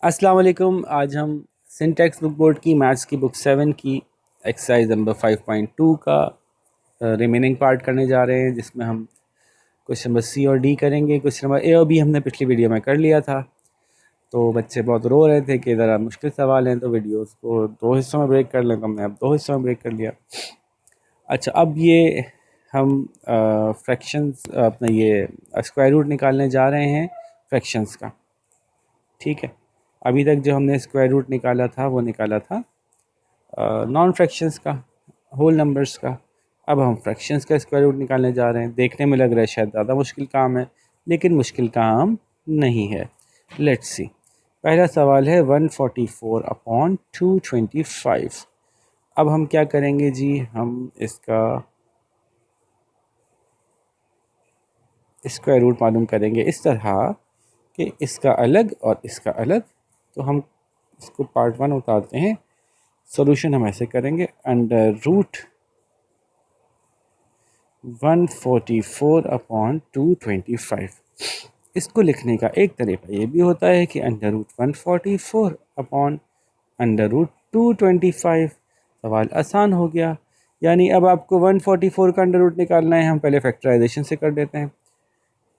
अस्सलाम वालेकुम। आज हम सिंटेक्स बुक बोर्ड की मैथ्स की बुक 7 की एक्सरसाइज नंबर 5.2 का रिमेनिंग पार्ट करने जा रहे हैं, जिसमें हम क्वेश्चन नंबर सी और डी करेंगे। क्वेश्चन नंबर ए और बी हमने पिछली वीडियो में कर लिया था, तो बच्चे बहुत रो रहे थे कि ज़रा मुश्किल सवाल हैं, तो वीडियोस को दो हिस्सों में ब्रेक कर लें, तो हमने अब दो हिस्सों में ब्रेक कर लिया। अच्छा, अब ये हम फ्रैक्शंस अपना ये स्क्वायर रूट निकालने जा रहे हैं फ्रैक्शंस का। ठीक है, अभी तक जो हमने स्क्वायर रूट निकाला था वो निकाला था नॉन फ्रैक्शंस का, होल नंबर्स का। अब हम फ्रैक्शंस का स्क्वायर रूट निकालने जा रहे हैं। देखने में लग रहा है शायद ज़्यादा मुश्किल काम है, लेकिन मुश्किल काम नहीं है। Let's see. पहला सवाल है 144 अपॉन 225। अब हम क्या करेंगे जी, हम इसका स्क्वायर रूट मालूम करेंगे इस तरह कि इसका अलग और इसका अलग। तो हम इसको पार्ट 1 उतारते हैं। सॉल्यूशन हम ऐसे करेंगे, अंडर रूट 144 अपॉन 225। इसको लिखने का एक तरीका ये भी होता है कि under root 144 upon under root 225। सवाल आसान हो गया। यानी अब आपको 144 का अंडर रूट निकालना है, हम पहले फैक्टराइजेशन से कर देते हैं।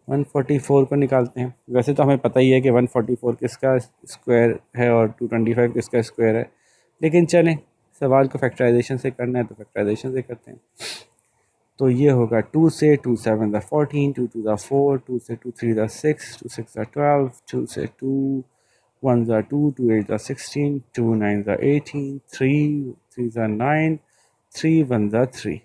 144 को निकालते हैं। वैसे तो हमें पता ही है कि 144 किसका स्क्वायर है और 225 किसका स्क्वायर है, लेकिन चलें, सवाल को फैक्टराइजेशन से करना है तो फैक्टराइजेशन से करते हैं। तो ये होगा 2 से 2 7 ज़ा 14, 2 2 ज़ा 4, 2 से 2 3 ज़ा 6, 2 6 ज़ा 12, 2 से 2 1 ज़ा 2, 2 8 ज़ा 16, 2 9 ज़ा 18, 3 3 ज़ा 9, 3 1 ज़ा 3।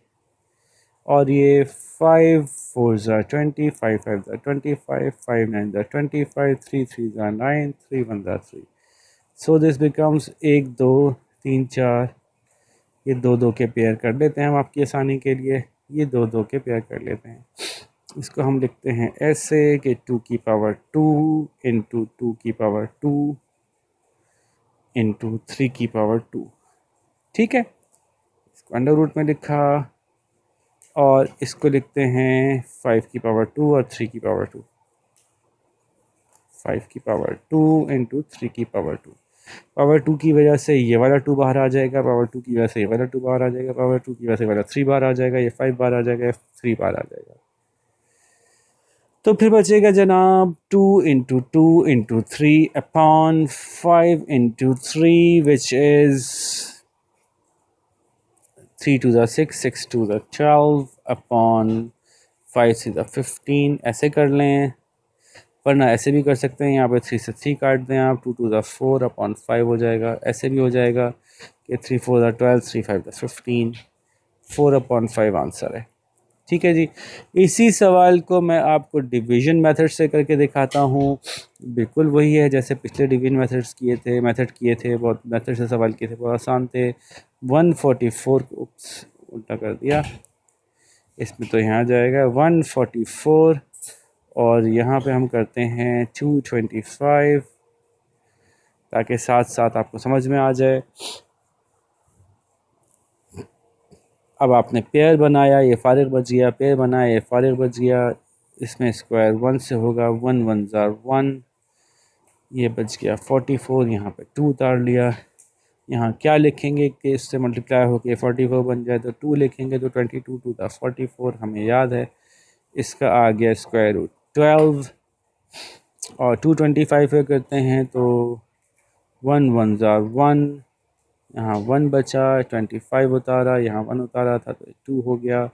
और ये 5 4 ज़ा 20, 5 5 ज़ा 25, 5 9 ज़ा 25, 3 3 ज़ा 9, 3 1 ज़ा 3। So this becomes 1 2 3 4। ये दो दो के पेयर कर लेते हैं हम आपकी आसानी के लिए। ये दो दो के पेयर कर लेते हैं। इसको हम लिखते हैं ऐसे कि 2 की पावर 2 इंटू 2 की पावर 2 इंटू 3 की पावर 2। ठीक है, इसको अंडर रूट में लिखा। और इसको लिखते हैं 5 की पावर 2 और 3 की पावर 2। 5 की पावर 2 इंटू 3 की पावर 2। पावर 2 की वजह से ये वाला 2 बाहर आ जाएगा, पावर 2 की वजह से ये वाला 2 बाहर आ जाएगा, पावर 2 की वजह से वाला 3 बाहर आ जाएगा, ये 5 बाहर आ जाएगा, 3 बाहर आ जाएगा। तो फिर बचेगा जनाब 2 into 2 into 3 upon 5 into 3, which is 3 2 ज़ा 6, 6 2 ज़ा 12 अपॉन 5 6 ज़ा 15। ऐसे कर लें, वरना ऐसे भी कर सकते हैं। यहाँ पे 3 से 3 काट दें आप, 2 2 ज़ा 4 अपॉन 5 हो जाएगा। ऐसे भी हो जाएगा कि 3 4 ज़ा 12, 3 5 ज़ा 15, 4 अपॉन 5 आंसर है। ठीक है जी। इसी सवाल को मैं आपको डिवीजन मेथड से करके दिखाता हूँ। बिल्कुल वही है जैसे पिछले डिवीजन मेथड किए थे, बहुत मेथड से सवाल किए थे, बहुत आसान थे। 144 उल्टा कर दिया इसमें, तो यहाँ जाएगा 144 और यहाँ पे हम करते हैं 225, ताकि साथ साथ आपको समझ में आ जाए। अब आपने पेयर बनाया, ये फारिग बच गया, पेयर बनाया, ये फारिग बच गया। इसमें स्क्वायर 1 से होगा, 1 1 ज़ा 1, ये बच गया 44। यहाँ पे 2 उतार लिया। यहाँ क्या लिखेंगे कि इससे मल्टीप्लाई होकर 44 बन जाए, तो 2 लिखेंगे, तो 22 2 ज़ा 44 हमें याद है। इसका आ गया स्क्वायर रूट 12। और 225 पे करते हैं तो 1 1 ज़ा 1, यहाँ 1 बचा, 25 उतारा, यहाँ 1 उतारा था तो 2 हो गया।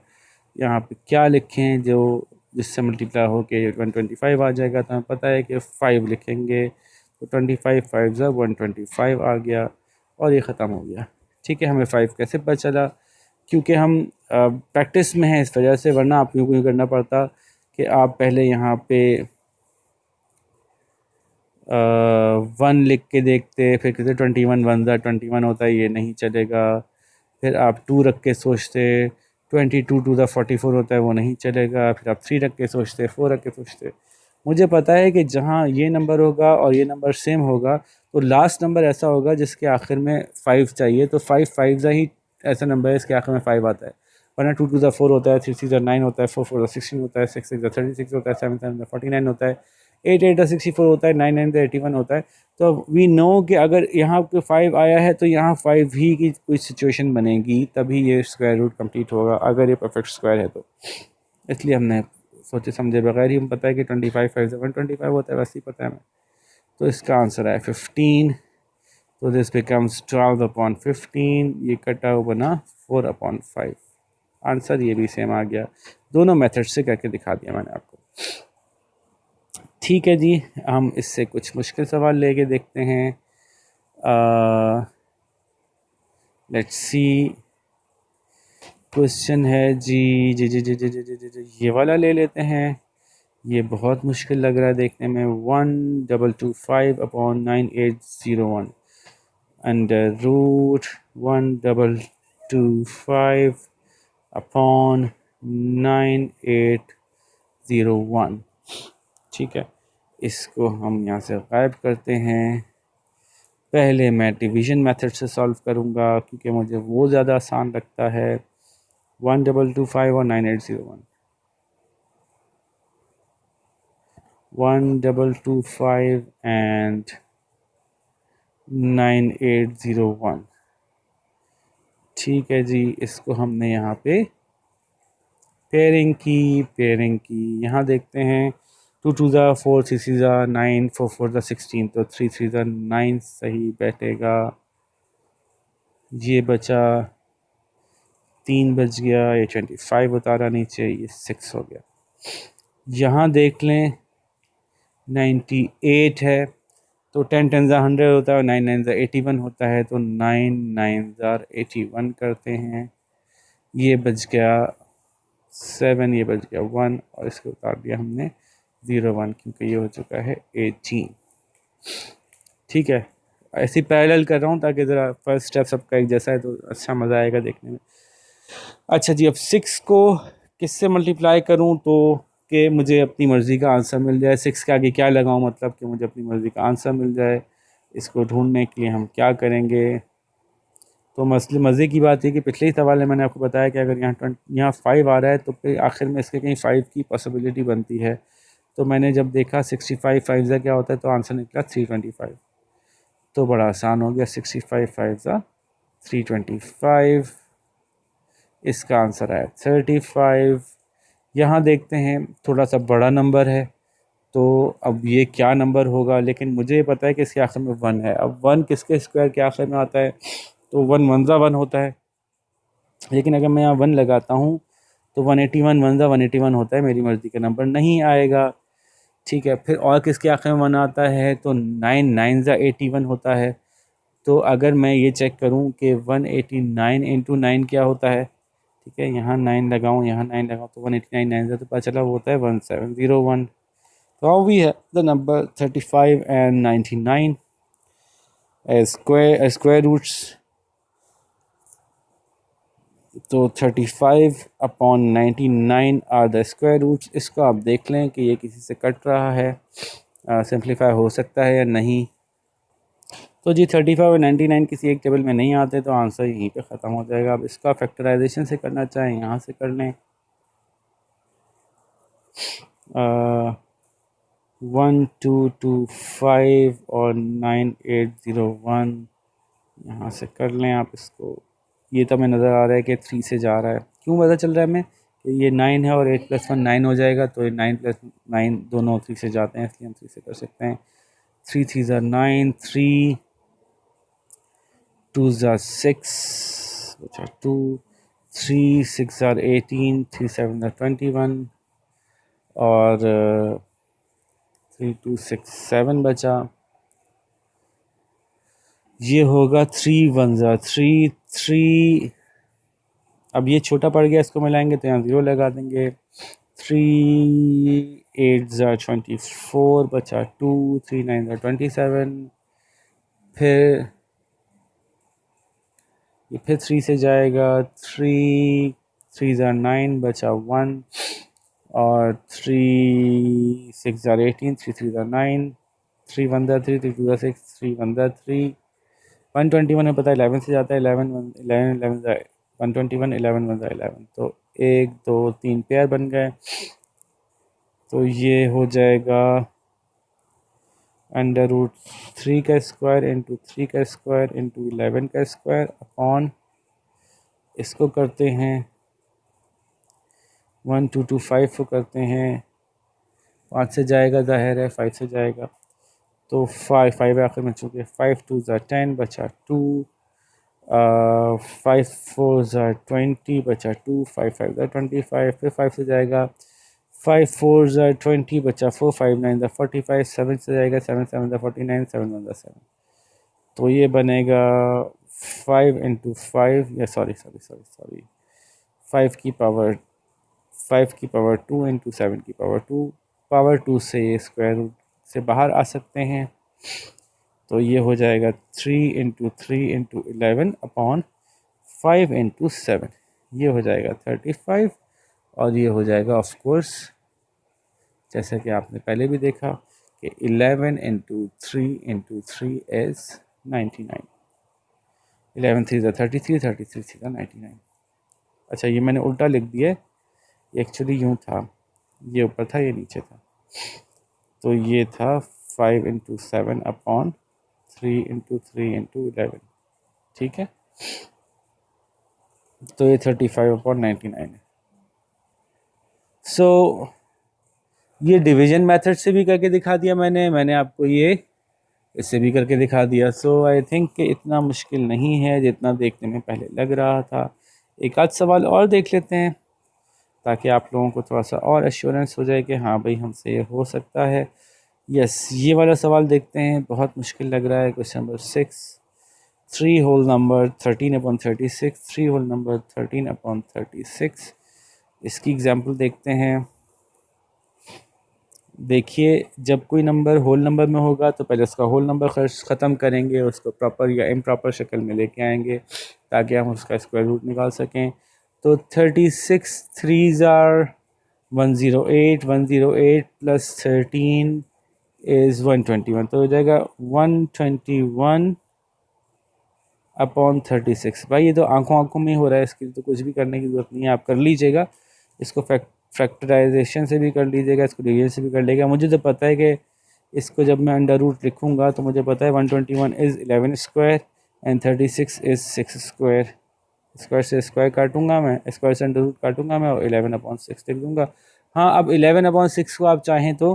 यहाँ पे क्या लिखें जो जिससे मल्टीप्लाई हो के 125 आ जाएगा, तो हमें पता है कि 5 लिखेंगे, तो 25 5 ज़ा 125 आ गया और ये ख़त्म हो गया। ठीक है, हमें 5 कैसे पता चला? क्योंकि हम प्रैक्टिस में हैं इस वजह से, वरना आप यूँ करना पड़ता कि आप पहले यहाँ पे 1 लिख के देखते, फिर कहते 21 1 ज़ा 21 होता है, ये नहीं चलेगा। फिर आप 2 रख के सोचते, 22 2 ज़ा 44 होता है, वो नहीं चलेगा। फिर आप 3 रख के सोचते, 4 रख के सोचते। मुझे पता है कि जहाँ ये नंबर होगा और ये नंबर सेम होगा, तो लास्ट नंबर ऐसा होगा जिसके आखिर में 5 चाहिए, तो 5 5 ज़ा ही ऐसा नंबर है इसके आखिर में 5 आता है। वरना 2 2 ज़ा 4 होता है, 3 3 ज़ा 9 होता है, 4 4 ज़ा 16 होता है, 6 6 ज़ा 36 होता है, 7 7 ज़ा 49 होता है। 8 8 64 होता है, 9 9 81 होता है। तो वी नो कि अगर यहाँ पे 5 आया है तो यहाँ 5 ही की कोई सिचुएशन बनेगी, तभी ये स्क्वायर रूट कंप्लीट होगा अगर ये परफेक्ट स्क्वायर है तो। इसलिए हमने सोचे समझे बगैर ही, हम पता है कि 25 5 से 125 होता है, वैसे ही पता है हमें। तो इसका आंसर है 15। तो दिस बिकम्स 12/15, ये कटा हुआ बना 4/5। आंसर ये भी सेम आ गया, दोनों मेथड से करके दिखा दिया मैंने आपको। ठीक है जी, हम इससे कुछ मुश्किल सवाल लेके देखते हैं। लेट्स सी, क्वेश्चन है जी जी जी जी जी जी जी जी जी, ये वाला ले लेते हैं। ये बहुत मुश्किल लग रहा है देखने में। 1225/9801 अंडर रूट 1225/9801। ठीक है, इसको हम यहाँ से गायब करते हैं। पहले मैं डिवीज़न मेथड से सॉल्व करूँगा क्योंकि मुझे वो ज़्यादा आसान लगता है। 1225 और 9801, 1225 एंड 9801। ठीक है जी, इसको हमने यहाँ पे पेयरिंग की। यहाँ देखते हैं 2 2 ज़ा 4, 3 3 ज़ा 9, 4 4 ज़ा 16, तो 3 3 ज़ा 9 सही बैठेगा। ये बचा 3 बच गया, ये 25 उतारा नीचे, ये 6 हो गया। यहाँ देख लें 98 है तो 10 10 ज़ा 100 होता है और 9 9 ज़ा 81 होता है, तो 9 9 ज़ा 81 करते हैं। ये बच गया 7, ये बच गया 1 और इसको उतार दिया हमने 0 1 क्योंकि ये हो चुका है 18। ठीक है, ऐसे पैरेलल कर रहा हूँ ताकि ज़रा फर्स्ट स्टेप सबका एक जैसा है तो अच्छा मज़ा आएगा देखने में। अच्छा जी, अब 6 को किससे मल्टीप्लाई करूँ तो कि मुझे अपनी मर्ज़ी का आंसर मिल जाए। 6 के आगे क्या लगाऊँ, मतलब कि मुझे अपनी मर्ज़ी का आंसर मिल जाए। इसको ढूंढने के लिए हम क्या करेंगे, तो मज़े की बात है कि पिछले ही सवाल में मैंने आपको बताया कि अगर यहाँ 5 आ रहा है तो फिर आखिर में इसके कहीं 5 की पॉसिबिलिटी बनती है। तो मैंने जब देखा 65 5 ज़ा क्या होता है तो आंसर निकला 325। तो बड़ा आसान हो गया, 65 5 ज़ा 325। इसका आंसर है 35। यहाँ देखते हैं थोड़ा सा बड़ा नंबर है तो अब ये क्या नंबर होगा, लेकिन मुझे पता है कि इसके आखिर में 1 है। अब 1 किसके स्क्वायर के आखिर में आता है, तो 1 1 ज़ा 1 होता है। लेकिन अगर मैं यहाँ 1 लगाता हूँ तो 181 1 ज़ा 181 होता है, मेरी मर्ज़ी का नंबर नहीं आएगा। ठीक है, फिर और किसके आखिर में 1 आता है, तो 9 9 ज़ा 81 होता है। तो अगर मैं ये चेक करूँ कि 189 इंटू 9 क्या होता है, ठीक है, यहाँ 9 लगाऊँ, यहाँ 9 लगाऊँ, तो 189 9 तो पता चला वो होता है 1701। तो how we have the number 35 and 99 as square roots. तो 35/99 आर द स्क्वायर रूट्स। इसको आप देख लें कि ये किसी से कट रहा है, सिंप्लीफाई हो सकता है या नहीं। तो जी 35 और 99 किसी एक टेबल में नहीं आते तो आंसर यहीं पे ख़त्म हो जाएगा। अब इसका फैक्टराइजेशन से करना चाहें यहाँ से कर लें। 1225 और 9801 यहाँ से कर लें आप इसको। ये तो हमें नज़र आ रहा है कि 3 से जा रहा है। क्यों पता चल रहा है हमें कि ये 9 है और 8 + 1 9 हो जाएगा, तो ये 9 + 9 दोनों 3 से जाते हैं, इसलिए हम 3 से कर सकते हैं। 3 3 ज़ा 9, 3 2 ज़ा 6, अच्छा 2, 3 6 ज़ा 18, 3 7 ज़ा 21 और 3 2 6 7 बचा। ये होगा 3 1 ज़ा 3 3। अब ये छोटा पड़ गया, इसको मिलाएंगे तो यहाँ 0 लगा देंगे। 3 8 ज़ा 24 बचा 2, 3 9 ज़ा 27। फिर ये फिर 3 से जाएगा, 3 3 ज़ा 9 बचा 1 और 3 6 ज़ा 18, 3 3 ज़ा 9, 3 1 ज़ा 3, 3 2 ज़ा 6, 3 1 ज़ा 3। 121 में पता है 11 से जाता है, 11 11 11 ज़ा 121, 11 1 ज़ा 11, तो 1 2 3 पेयर बन गए। तो ये हो जाएगा अंडर रूट 3 का स्क्वायर इंटू 3 का स्क्वायर इंटू 11 का स्क्वायर अपॉन, इसको करते हैं 1 2 2 5 को करते हैं, 5 से जाएगा ज़ाहिर है, 5 से जाएगा तो 5 आखिर में चुके, 5 2 ज़ा 10 बचा 2, 5 4 ज़ा 20 बचा 2, 5 5 ज़ा 25, फिर 5 से जाएगा, 5 4 ज़ा 20 बचा 4, 5 9 ज़ा 45, 7 से जाएगा, 7 7 ज़ा 49, 7 1 ज़ा 7, तो ये बनेगा 5 इंटू 5 या सॉरी 5 की पावर 2 इंटू 7 की पावर 2 से ये स्क्वायर रूट से बाहर आ सकते हैं, तो ये हो जाएगा 3 इंटू 3 इंटू 11 अपॉन 5 इंटू 7, ये हो जाएगा 35, और ये हो जाएगा ऑफ कोर्स जैसे कि आपने पहले भी देखा कि 11 इंटू 3 इंटू 3 इज़ 99, 11 3 ज़ा 33, 33 3 ज़ा 99। अच्छा ये मैंने उल्टा लिख दिया, एक्चुअली यूँ था, ये ऊपर था ये नीचे था, तो ये था 5 इंटू 7 अपॉन 3 इंटू 3 इंटू 11, ठीक है, तो ये 35 अपॉन 99 है। सो ये डिवीजन मेथड से भी करके दिखा दिया मैंने आपको ये इससे भी करके दिखा दिया। सो आई थिंक कि इतना मुश्किल नहीं है जितना देखने में पहले लग रहा था। एक आध सवाल और देख लेते हैं ताकि आप लोगों को थोड़ा सा और एश्योरेंस हो जाए कि हाँ भाई हमसे ये हो सकता है। यस, ये वाला सवाल देखते हैं, बहुत मुश्किल लग रहा है। Question number 6, 3 whole number 13 upon 36, 3 whole number 13 upon 36। इसकी एग्जांपल देखते हैं। देखिए जब कोई नंबर होल नंबर में होगा तो पहले उसका होल नंबर ख़त्म करेंगे, उसको प्रॉपर या इम्प्रॉपर शक्ल में लेके आएंगे ताकि हम उसका स्क्वायर रूट निकाल सकें। तो 36 3s आर 108, 108 प्लस 13 इज़ 121, तो हो जाएगा 121 अपॉन 36। भाई ये तो आंखों आंखों में हो रहा है, इसकी तो कुछ भी करने की ज़रूरत नहीं है, आप कर लीजिएगा इसको। फैक्टराइजेशन से भी कर लीजिएगा, इसको डिवीजन से भी कर लीजिएगा। मुझे तो पता है कि इसको जब मैं अंडर रूट लिखूँगा तो मुझे पता है 121 is 11 square and 36 is 6 square. Square से स्क्वायर काटूंगा मैं, स्क्वायर से अंडर रूट काटूंगा मैं और 11 अपॉन 6 लिख दूँगा। हाँ, अब 11 अपॉन 6 को आप चाहें तो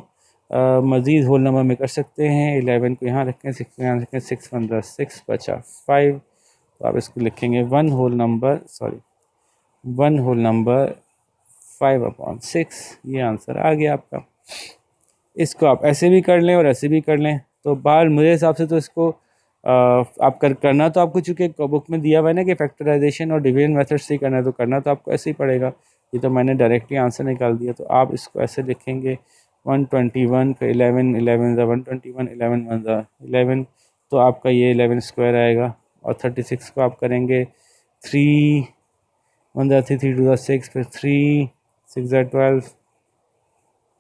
मज़ीद होल नंबर में कर सकते हैं। 11 को यहाँ रखें, 6 को यहाँ रखें, 6 15 6 बचा 5, तो आप इसको लिखेंगे 1 होल नंबर 5 अपॉन 6। ये आंसर आ गया आपका। इसको आप ऐसे भी कर लें और ऐसे भी कर लें, तो बाहर मेरे हिसाब से तो इसको आप करना तो आपको, चूँकि बुक में दिया हुआ है ना कि फैक्टराइजेशन और डिवीजन मेथड से ही करना है, तो करना तो आपको ऐसे ही पड़ेगा। ये तो मैंने डायरेक्टली आंसर निकाल दिया, तो आप इसको ऐसे लिखेंगे 121 फिर 11 11 ज़ा 121, 11 1 ज़ा 11, तो आपका ये 11 स्क्वायर आएगा। और 36 को आप करेंगे 3 1 ज़ा 3 3 2 ज़ा 6, फिर 3 6 ज़ा 12,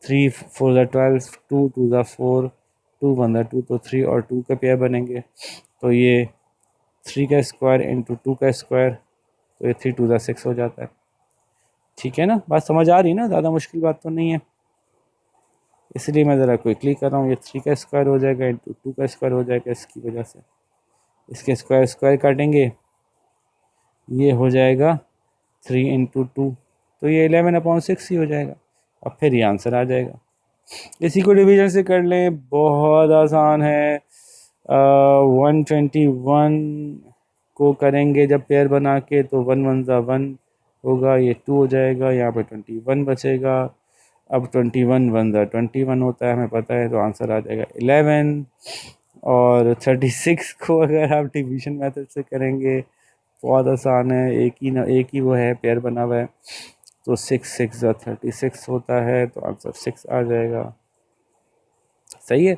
3 4 ज़ा 12, 2 2 ज़ा 4, 2 1 ज़ा 2, तो 3 और 2 के पेयर बनेंगे, तो ये 3 का स्क्वायर इंटू 2 का स्क्वायर, तो ये 3 2 ज़ा 6 हो जाता है। ठीक है ना, बात समझ आ रही ना, ज़्यादा मुश्किल बात तो नहीं है, इसलिए मैं ज़रा क्विकली कर रहा हूँ। ये 3 का स्क्वायर हो जाएगा इंटू 2 का स्क्वायर हो जाएगा, इसकी वजह से इसके स्क्वायर स्क्वायर काटेंगे, ये हो जाएगा 3 इंटू 2, तो ये 11 अपॉन 6 ही हो जाएगा, और फिर ये आंसर आ जाएगा। इसी को डिवीजन से कर लें, बहुत आसान है। 121 को करेंगे जब पेयर बना के तो 1 1 ज़ा 1 होगा, ये 2 हो जाएगा, यहाँ पे 21 बचेगा। अब 21 1 ज़ा 21 होता है, हमें पता है, तो आंसर आ जाएगा 11। और 36 को अगर आप डिवीजन मेथड से करेंगे, बहुत आसान है, एक ही वो है, पेयर बना हुआ है, तो 6 6 ज़ा 36 होता है, तो आंसर 6 आ जाएगा। सही है।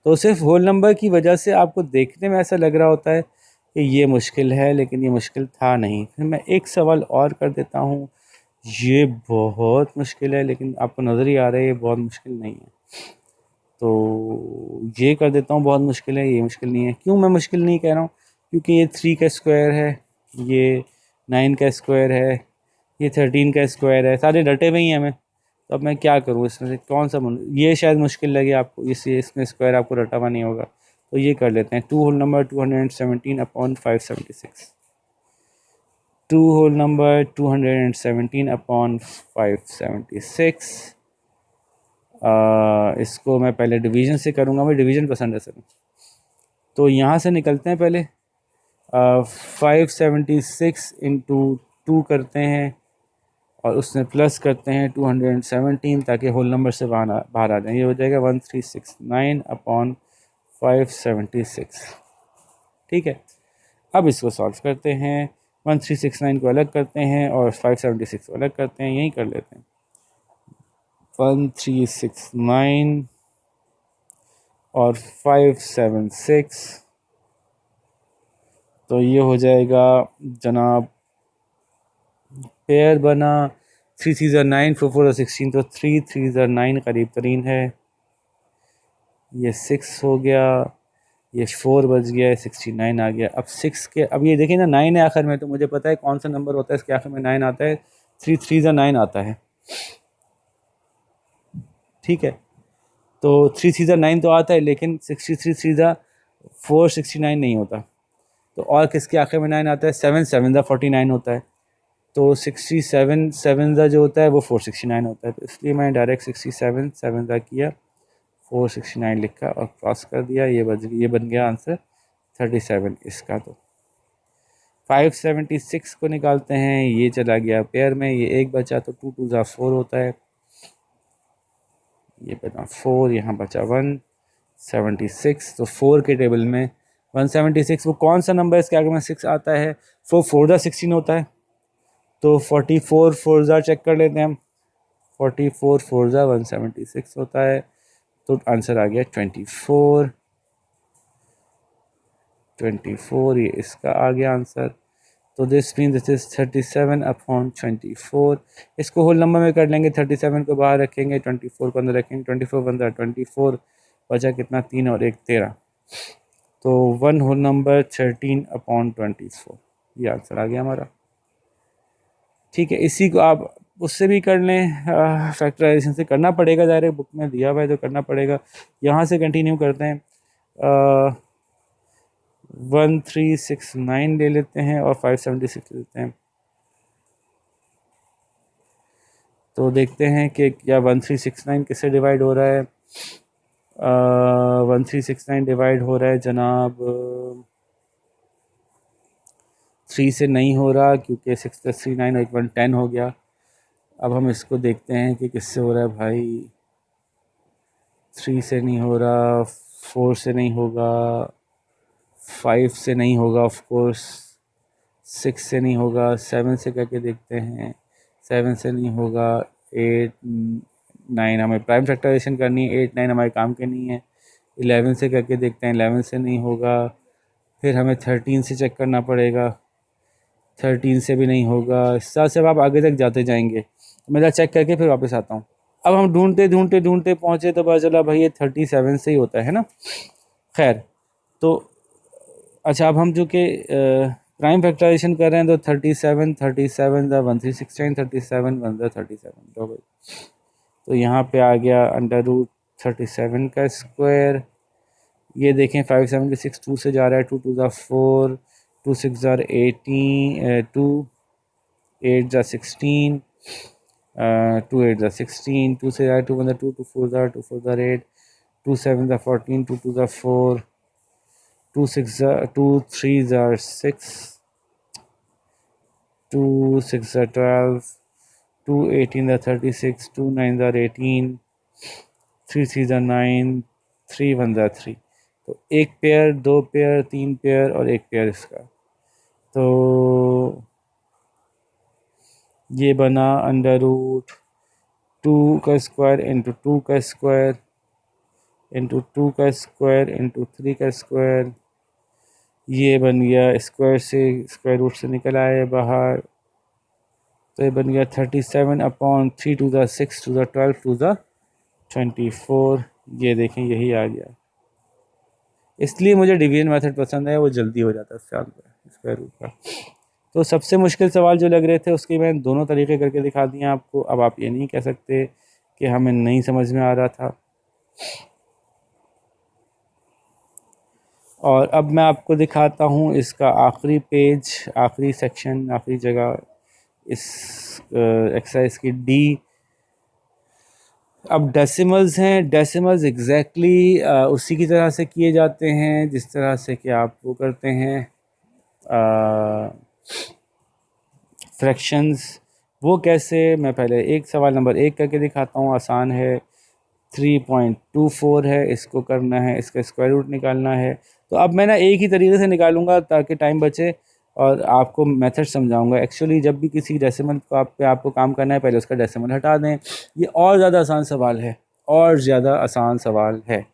तो सिर्फ होल नंबर की वजह से आपको देखने में ऐसा लग रहा होता है कि ये मुश्किल है, लेकिन ये मुश्किल था नहीं। फिर मैं एक सवाल और कर देता हूँ, ये बहुत मुश्किल है, लेकिन आपको नज़र ही आ रहा है ये बहुत मुश्किल नहीं है, तो ये कर देता हूँ। बहुत मुश्किल है, ये मुश्किल नहीं है। क्यों मैं मुश्किल नहीं कह रहा हूँ? क्योंकि ये 3 का स्क्वायर है, ये 9 का स्क्वायर है, ये 13 का स्क्वायर है, सारे रटे हुए ही हैं हमें, तो अब मैं क्या करूँ, इसमें से कौन सा ये शायद मुश्किल लगे आपको, इसमें स्क्वायर आपको रटा हुआ नहीं होगा, तो ये कर लेते हैं। 2 whole number 217 upon 576, 2 whole number 217 upon 576। इसको मैं पहले डिवीजन से करूँगा, मैं डिवीजन पसंद है सर। तो यहाँ से निकलते हैं पहले, 576 इंटू 2 करते हैं और उसमें प्लस करते हैं 217 ताकि होल नंबर से बाहर आ जाए। ये हो जाएगा 1369 अपॉन 576। ठीक है, अब इसको सॉल्व करते हैं। 1369 को अलग करते हैं और 576 को अलग करते हैं, यही कर लेते हैं। 1369 और 576, तो ये हो जाएगा जनाब, पेयर बना 3 3 ज़ा 9, 4 4 ज़ा 16, तो 3 3 ज़ा 9 करीब तरीन है। ये 6 हो गया, ये 4 बच गया, 69 आ गया। अब 6 के, अब ये देखिए ना 9 है आखिर में, तो मुझे पता है कौन सा नंबर होता है इसके आखिर में 9 आता है, 3 3 ज़ा 9 आता है। ठीक है, तो 3 3 ज़ा 9 तो आता है, लेकिन 63 3 ज़ा 469 नहीं होता। तो और किसके आखिर में 9 आता है, 7 7 ज़ा 49 होता है। तो 67 7 ज़ा जो होता है वो 469 होता है। तो इसलिए मैंने डायरेक्ट 67 7 ज़ा किया, 469 लिखा और क्रॉस कर दिया। ये बन गया आंसर 37 इसका। तो 576 को निकालते हैं, ये चला गया पेयर में, ये एक बचा, तो 2 2 ज़ा 4 होता है, ये बना 4, यहाँ बचा 176। तो 4 के टेबल में 176, वो कौन सा नंबर है इसके आगे में 6 आता है, 4 4 ज़ा 16 होता है। तो 44 4 ज़ा चेक कर लेते हैं हम, 44 4 ज़ा 176 होता है। तो आंसर आ गया 24, ये इसका आ गया आंसर। तो this mean this is 37 upon 24। इसको होल नंबर में कर लेंगे, 37 को बाहर रखेंगे, 24 को अंदर रखेंगे, 24 बंदा 24, बचा कितना, 3 और 1 13। तो 1 होल नंबर 13 अपॉन 24, ये आंसर आ गया हमारा। ठीक है, इसी को आप उससे भी कर लें, फैक्टराइजेशन से करना पड़ेगा, डायरेक्ट बुक में दिया हुआ है तो करना पड़ेगा। यहाँ से कंटिन्यू करते हैं, 1369 ले लेते हैं और 576 ले लेते हैं। तो देखते हैं कि क्या 1369 किससे डिवाइड हो रहा है। 1369 डिवाइड हो रहा है जनाब 3 से नहीं हो रहा, क्योंकि 6 + 3 9 और 1 10 हो गया। अब हम इसको देखते हैं कि किससे हो रहा है भाई। 3 से नहीं हो रहा, 4 से नहीं होगा, 5 से नहीं होगा ऑफ कोर्स, 6 से नहीं होगा, 7 से करके देखते हैं, 7 से नहीं होगा, 8 9 हमें प्राइम फैक्टराइजेशन करनी है, 8 9 हमारे काम के नहीं है। 11 से करके देखते हैं, 11 से नहीं होगा। फिर हमें 13 से चेक करना पड़ेगा, 13 से भी नहीं होगा। इस तरह से अब आप आगे तक जाते जाएंगे, मैं चेक करके फिर वापस आता हूँ। अब हम ढूंढते ढूंढते ढूंढते पहुँचे तो पता चला भाई ये 37 से ही होता है ना। खैर, तो अच्छा, अब हम जो कि प्राइम फैक्टराइजेशन कर रहे हैं, तो 37 ज़ा 1369, 37 1 ज़ा 37, तो भाई तो यहाँ पे आ गया √37 का स्क्वायर। ये देखें 576 2 से जा रहा है, 2 2 ज़ा 4, 2 6 ज़ा 18, 2 8 ज़ा 16, 2 8 ज़ा 16, 2 से जा 2 1 2, 2 4 ज़ा 2 4 ज़ा 8, 2 7 ज़ा 14, 2 2 ज़ा 4, 2 6 ज़ा 2 3 ज़ा 6, 2 6 ज़ा 12, 2 18 ज़ा 36, 2 9 ज़ा 18, 3 3 ज़ा 9, 3 1 ज़ा 3। तो एक पेयर, दो पेयर, तीन पेयर और एक पेयर इसका। तो ये बना √2 का स्क्वायर इंटू 2 का स्क्वायर इंटू 2 का स्क्वायर इंटू 3 का स्क्वायर। ये बन गया स्क्वायर से स्क्वायर रूट से निकल आए बाहर, तो ये बन गया 37 अपॉन 3 2 ज़ा 6 2 ज़ा 12 2 ज़ा 24। ये देखें यही आ गया, इसलिए मुझे डिवीजन मेथड पसंद है, वो जल्दी हो जाता है स्क्वायर रूट का। तो सबसे मुश्किल सवाल जो लग रहे थे उसके मैंने दोनों तरीके करके दिखा दिए आपको। अब आप ये नहीं कह सकते कि हमें नहीं समझ में आ रहा था। और अब मैं आपको दिखाता हूँ इसका आखिरी पेज, आखिरी सेक्शन, आखिरी जगह इस एक्सरसाइज की डी। अब डेसिमल्स हैं, डेसिमल्स एग्जैक्टली उसी की तरह से किए जाते हैं जिस तरह से कि आप वो करते हैं फ्रैक्शंस। वो कैसे, मैं पहले एक सवाल नंबर 1 करके दिखाता हूँ, आसान है। 3.24 है, इसको करना है, इसका स्क्वायर रूट निकालना है। तो अब मैं ना एक ही तरीके से निकालूंगा ताकि टाइम बचे, और आपको मेथड समझाऊंगा। एक्चुअली जब भी किसी डेसिमल को आपको काम करना है, पहले उसका डेसिमल हटा दें। ये और ज़्यादा आसान सवाल है, और ज़्यादा आसान सवाल है।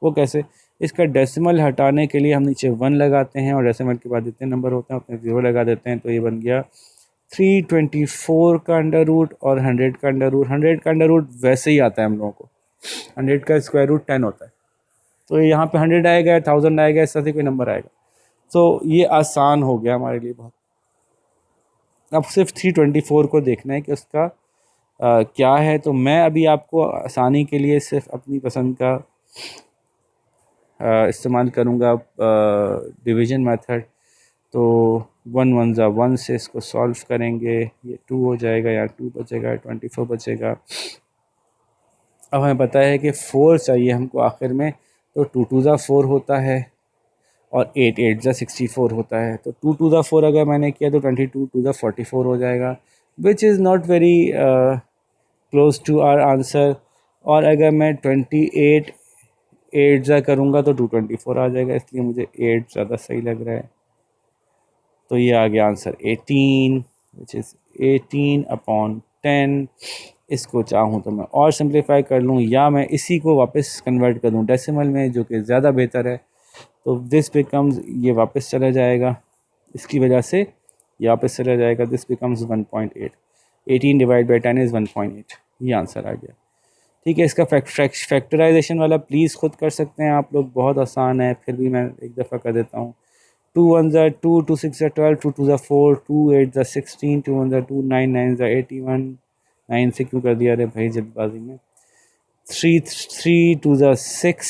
वो कैसे? इसका डेसिमल हटाने के लिए हम नीचे 1 लगाते हैं और डेसिमल के बाद जितने नंबर होते हैं उतने 0 लगा देते हैं। तो ये बन गया 324 का अंडर रूट और 100 का अंडर रूट। 100 का अंडर रूट वैसे ही आता है हम लोगों को, 100 का स्क्वायर रूट 10 होता है। तो यहाँ पे 100 आएगा, 1000 आएगा, इस तरह से कोई नंबर आएगा। तो ये आसान हो गया हमारे लिए बहुत। अब सिर्फ 324 को देखना है कि उसका क्या है। तो मैं अभी आपको आसानी के लिए सिर्फ अपनी पसंद का इस्तेमाल करूँगा, डिवीज़न मेथड। तो 1 1 ज़ा 1 से इसको सॉल्व करेंगे, ये 2 हो जाएगा, यहाँ 2 बचेगा, 24 बचेगा। अब हमें पता है कि 4 चाहिए हमको आखिर में, तो 2 2 ज़ा 4 होता है और 8 8 ज़ा 64 होता है। तो 2 2 ज़ा 4 अगर मैंने किया तो 22 2 ज़ा 44 हो जाएगा, which is not very close to our answer. और अगर मैं 28 8 ज़ा करूँगा तो 224 आ जाएगा, इसलिए मुझे 8 ज़्यादा सही लग रहा है। तो ये आ गया आंसर 18, विच इज़ 18/10। इसको चाहूँ तो मैं और सिंप्लीफाई कर लूँ, या मैं इसी को वापस कन्वर्ट कर दूँ डेसिमल में, जो कि ज़्यादा बेहतर है। तो दिस बिकम्स, ये वापस चला जाएगा, इसकी वजह से ये वापस चला जाएगा। This becomes 1.8। 18 divide by 10 is 1.8। ये आंसर आ गया। ठीक है, इसका फैक्टराइजेशन वाला प्लीज़ खुद कर सकते हैं आप लोग, बहुत आसान है, फिर भी मैं एक दफ़ा कर देता हूँ। 2 1 ज़ा 2, 2 6 ज़ा 12, 2 2 ज़ा 4, 2 8 ज़ा 16, 2 1 ज़ा 2, 9 9 ज़ा 81। 9 से क्यों कर दिया अरे भाई जल्दबाजी में। 3 3 2 ज़ा 6,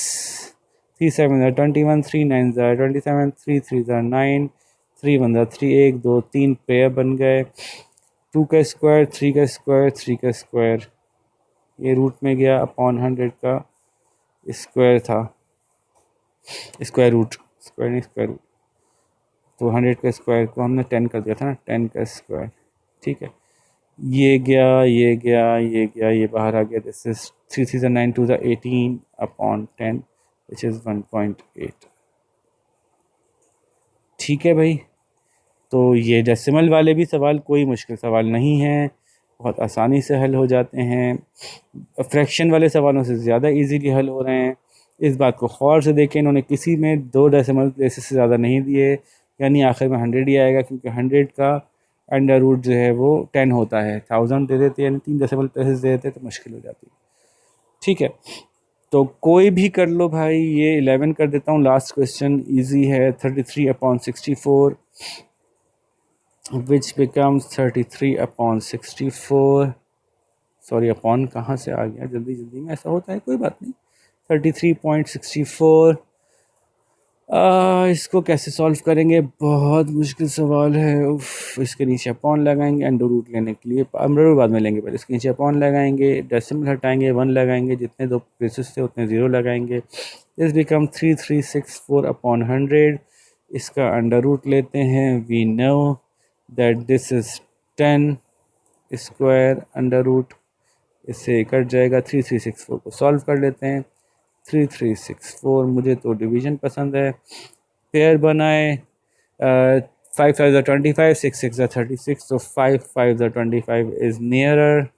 3 7 ज़ा 21, 3 9 ज़ा 27, 3 3 ज़ा 9, 3 1 ज़ा 3, 1 2 3 पेयर बन गए। 2 का स्क्वायर, 3 का स्क्वायर, 3 का स्क्वायर, ये रूट में गया अपॉन 100 का स्क्वायर था, स्क्वायर रूट, स्क्वायर नहीं स्क्वायर रूट। तो 100 का स्क्वायर को हमने 10 कर दिया था ना, 10 का स्क्वायर। ठीक है, ये गया, ये गया, ये गया, ये बाहर आ गया। दिस इज 3 3 ज़ा 9, 2 ज़ा 18/10 विच इज़ 1.8। ठीक है भाई, तो ये डेसिमल वाले भी सवाल कोई मुश्किल सवाल नहीं है, बहुत आसानी से हल हो जाते हैं। फ्रैक्शन वाले सवालों से ज़्यादा इजीली हल हो रहे हैं। इस बात को गौर से देखें, इन्होंने किसी में 2 डेसिमल प्लेसेस से ज़्यादा नहीं दिए, यानी आखिर में 100 ही आएगा, क्योंकि 100 का अंडर रूट जो है वो 10 होता है। 1000 दे देते यानी 3 डेसिमल प्लेसेस दे देते तो मुश्किल हो जाती है। ठीक है, तो कोई भी कर लो भाई। ये 11 कर देता हूँ, लास्ट क्वेश्चन इजी है। 33/64 विच बिकम्स 33/64। सॉरी, अपॉन कहाँ से आ गया, जल्दी जल्दी में ऐसा होता है, कोई बात नहीं। 33.64, इसको कैसे सॉल्व करेंगे, बहुत मुश्किल सवाल है। उफ, इसके नीचे अपॉन लगाएंगे अंडर रूट लेने के लिए, अंडर रूट बाद में लेंगे, पहले इसके नीचे अपॉन लगाएंगे, डेसिमल हटाएंगे, 1 लगाएंगे, जितने 2 प्लेसेस थे उतने 0 लगाएंगे। This become 3364/100। इसका अंडर रूट लेते हैं। We know that this is 10 square under root, इससे कट जाएगा। 3364 को सॉल्व कर लेते हैं। 3364, मुझे तो डिवीज़न पसंद है। पेयर बनाए, 5 5 ज़ा 25, 6 6 ज़ा 36, तो 5 5 ज़ा 25 इज़ नियरर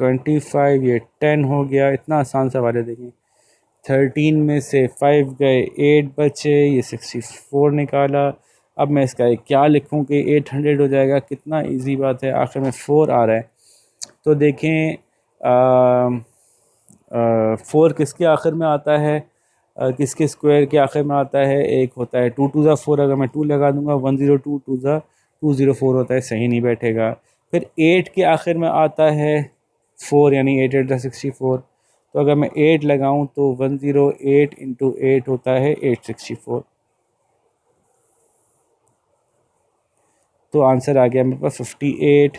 25। ये 10 हो गया। इतना आसान सवाल है, देखें। 13 में से 5 गए, 8 बचे, ये 64 निकाला। अब मैं इसका क्या लिखूं कि 800 हो जाएगा, कितना इजी बात है, आखिर में 4 आ रहा है। तो देखें, 4 किसके आखिर में आता है, किसके स्क्वायर के आखिर में आता है। एक होता है 2 2 ज़ा 4, अगर मैं 2 लगा दूंगा 102, 2 ज़ा 204 होता है, सही नहीं बैठेगा। फिर 8 के आखिर में आता है 4, यानी 8 8 64। तो अगर मैं 8 लगाऊं तो 108 इंटू 8 होता है 864। तो आंसर आ गया मेरे पास 58।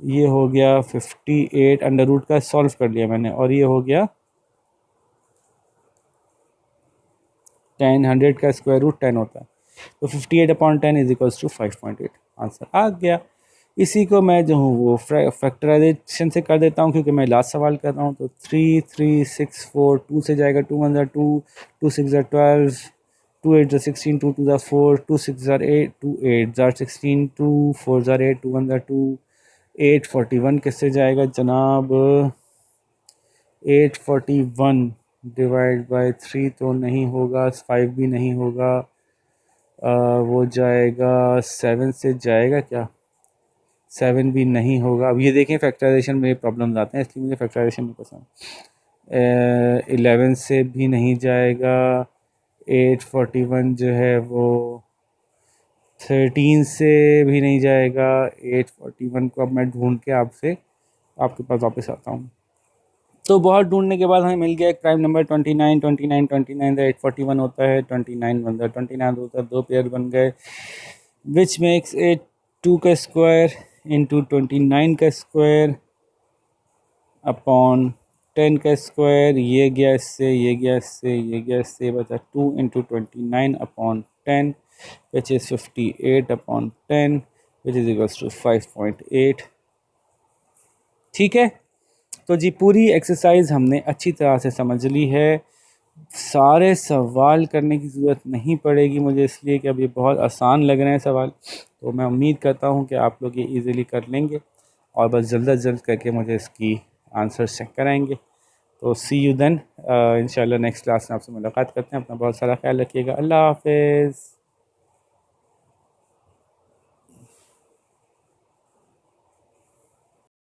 ये हो गया 58, अंडर रूट का सॉल्व कर लिया मैंने, और ये हो गया 10, 100 का स्क्वायर रूट 10 होता है। तो 58/10 इज इक्वल्स टू 5.8, आंसर आ गया। इसी को मैं जो हूँ वो फैक्टराइजेशन से कर देता हूँ, क्योंकि मैं लास्ट सवाल कर रहा हूँ। तो 3 3 6 4, 2 से जाएगा, 2 1 2, 2 6 12, 2 8 16, 2 2 4, 2 6 8, 2 8 16, 2 4 8, 2 1 2, 841 किससे जाएगा जनाब? 841 डिवाइड बाय 3 तो नहीं होगा, 5 भी नहीं होगा, वो जाएगा 7 से जाएगा क्या? 7 भी नहीं होगा। अब ये देखें फैक्टराइजेशन में प्रॉब्लम्स आते हैं, इसलिए मुझे फैक्टराइजेशन नहीं पसंद। 11 से भी नहीं जाएगा। 841 जो है वो 13 से भी नहीं जाएगा। 841 को अब मैं ढूंढ के आपके पास वापस आता हूँ। तो बहुत ढूंढने के बाद हमें मिल गया एक प्राइम नंबर 29 29 29 841 होता है, 29 बनता है, 29 होता है, दो पेयर बन गए, विच मेक्स इट 2 का स्क्वायर इंटू 29 का स्क्वायर अपॉन 10 का स्क्वायर। ये गया इससे, ये गया इससे, ये गया इससे, बचा 2 into 29 upon 10 which is 58/10 which is equals to 5.8। ठीक है, तो जी पूरी एक्सरसाइज हमने अच्छी तरह से समझ ली है। सारे सवाल करने की ज़रूरत नहीं पड़ेगी मुझे, इसलिए कि अब ये बहुत आसान लग रहे हैं सवाल। तो मैं उम्मीद करता हूँ कि आप लोग ये इजीली कर लेंगे, और बस जल्द अज जल्द करके मुझे इसकी आंसर चेक कराएंगे। तो सी यू देन, इंशाल्लाह नेक्स्ट क्लास में आपसे मुलाकात करते हैं। अपना बहुत सारा ख्याल रखिएगा। अल्लाह हाफिज़।